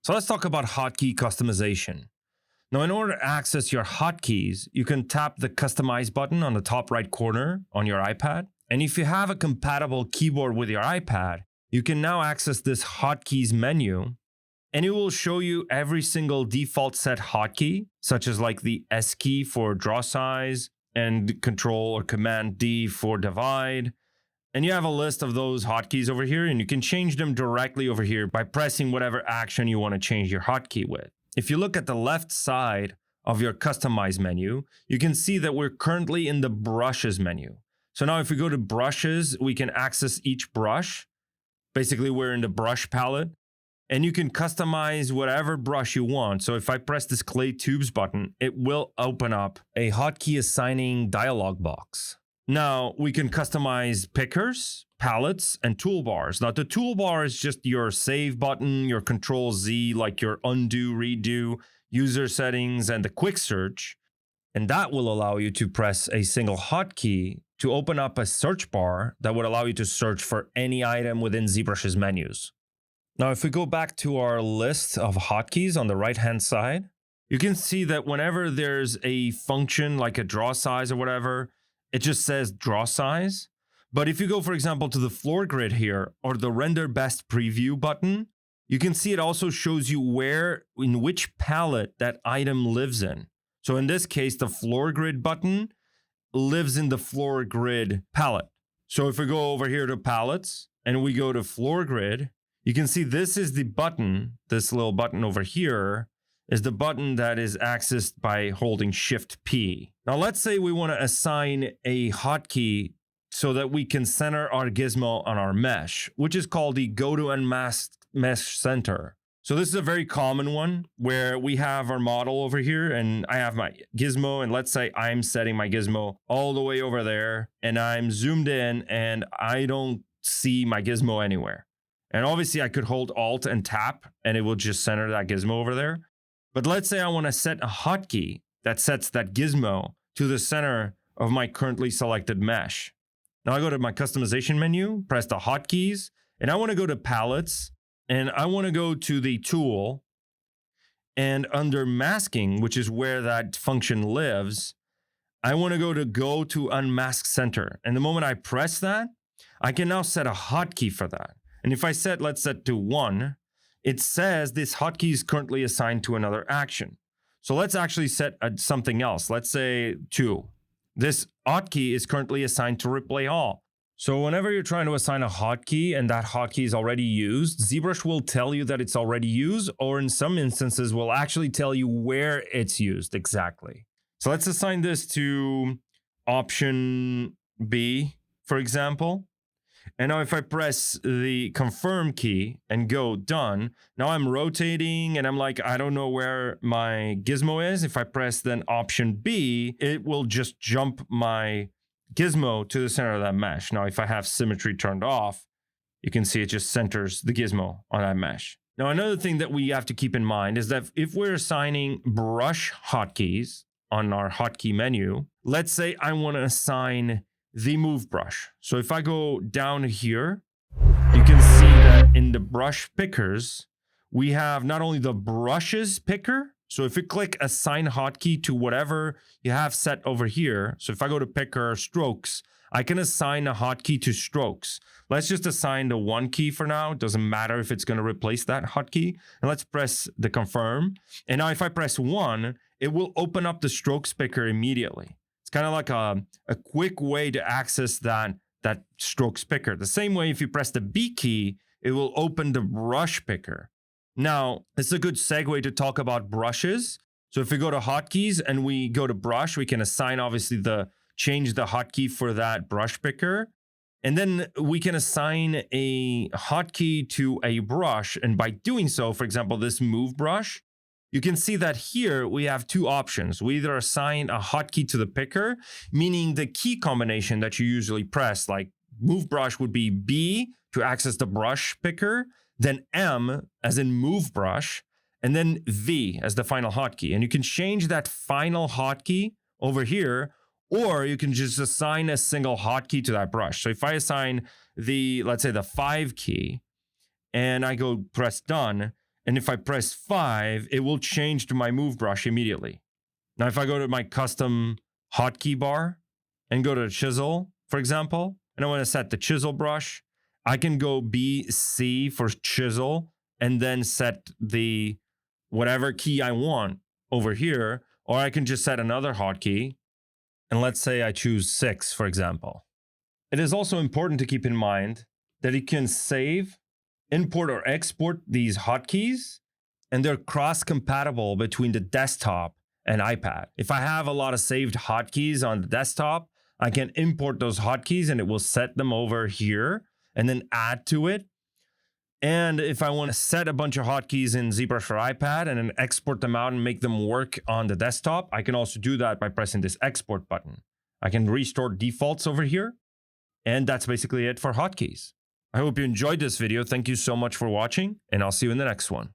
So let's talk about hotkey customization. Now, in order to access your hotkeys, you can tap the Customize button on the top right corner on your iPad. And if you have a compatible keyboard with your iPad, you can now access this hotkeys menu, and it will show you every single default set hotkey, such as like the S key for draw size and Control or Command D for divide. And you have a list of those hotkeys over here, and you can change them directly over here by pressing whatever action you want to change your hotkey with. If you look at the left side of your Customize menu, you can see that we're currently in the Brushes menu. So now if we go to Brushes, we can access each brush. Basically, we're in the brush palette, and you can customize whatever brush you want. So if I press this Clay Tubes button, it will open up a hotkey assigning dialog box. Now, we can customize pickers, pallets, and toolbars. Now, the toolbar is just your save button, your Control Z, like your undo, redo, user settings, and the quick search. And that will allow you to press a single hotkey to open up a search bar that would allow you to search for any item within ZBrush's menus. Now, if we go back to our list of hotkeys on the right-hand side, you can see that whenever there's a function like a draw size or whatever, it just says draw size. But if you go, for example, to the floor grid here or the render best preview button, you can see it also shows you in which palette that item lives in. So in this case, the floor grid button lives in the floor grid palette. So if we go over here to palettes and we go to floor grid, you can see this is the button, this little button over here, is the button that is accessed by holding Shift P. Now let's say we want to assign a hotkey so that we can center our gizmo on our mesh, which is called the Go to Unmasked Mesh Center. So this is a very common one where we have our model over here and I have my gizmo, and let's say I'm setting my gizmo all the way over there and I'm zoomed in and I don't see my gizmo anywhere. And obviously I could hold Alt and tap and it will just center that gizmo over there. But let's say I want to set a hotkey that sets that gizmo to the center of my currently selected mesh. Now I go to my customization menu, press the hotkeys, and I want to go to palettes, and I want to go to the tool, and under masking, which is where that function lives, I want to go to unmask center. And the moment I press that, I can now set a hotkey for that. And if I set, let's set to 1, it says this hotkey is currently assigned to another action. So let's actually set something else. Let's say 2. This hotkey is currently assigned to replay all. So whenever you're trying to assign a hotkey and that hotkey is already used, ZBrush will tell you that it's already used, or in some instances will actually tell you where it's used exactly. So let's assign this to option B, for example. And now if I press the confirm key and go done, now I'm rotating and I'm like, I don't know where my gizmo is. If I press then option B, it will just jump my gizmo to the center of that mesh. Now, if I have symmetry turned off, you can see it just centers the gizmo on that mesh. Now, another thing that we have to keep in mind is that if we're assigning brush hotkeys on our hotkey menu, let's say I want to assign the move brush. So if I go down here, you can see that in the brush pickers, we have not only the brushes picker. So if you click assign hotkey to whatever you have set over here. So if I go to picker strokes, I can assign a hotkey to strokes. Let's just assign the 1 key for now. It doesn't matter if it's going to replace that hotkey. And let's press the confirm. And now if I press 1, it will open up the strokes picker immediately. It's kind of like a quick way to access that strokes picker. The same way if you press the B key, it will open the brush picker. Now, it's a good segue to talk about brushes. So if we go to hotkeys and we go to brush, we can assign obviously change the hotkey for that brush picker. And then we can assign a hotkey to a brush. And by doing so, for example, this move brush, you can see that here we have 2 options. We either assign a hotkey to the picker, meaning the key combination that you usually press, like move brush would be B to access the brush picker, then M as in move brush, and then V as the final hotkey. And you can change that final hotkey over here, or you can just assign a single hotkey to that brush. So if I assign let's say the 5 key, and I go press done, And if I press 5, it will change to my move brush immediately. Now, if I go to my custom hotkey bar and go to chisel, for example, and I want to set the chisel brush, I can go B, C for chisel, and then set the whatever key I want over here, or I can just set another hotkey. And let's say I choose 6, for example. It is also important to keep in mind that you can save, import, or export these hotkeys, and they're cross-compatible between the desktop and iPad. If I have a lot of saved hotkeys on the desktop, I can import those hotkeys and it will set them over here and then add to it. And if I want to set a bunch of hotkeys in ZBrush for iPad and then export them out and make them work on the desktop, I can also do that by pressing this export button. I can restore defaults over here. And that's basically it for hotkeys. I hope you enjoyed this video. Thank you so much for watching, and I'll see you in the next one.